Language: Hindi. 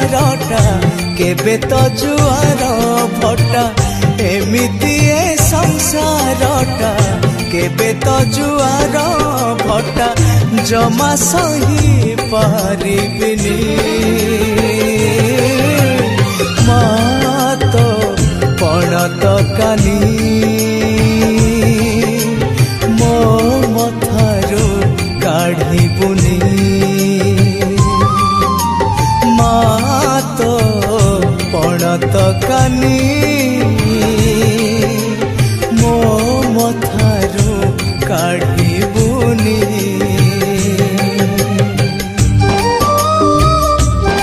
संसारटा केबे तो जुआर भटा एमिति ए संसारटा केबे तो जुआर भटा जमा सही पारिबिनी मातो पणत कानी मो मथारू काढ़िबुनी मातो पणत कानी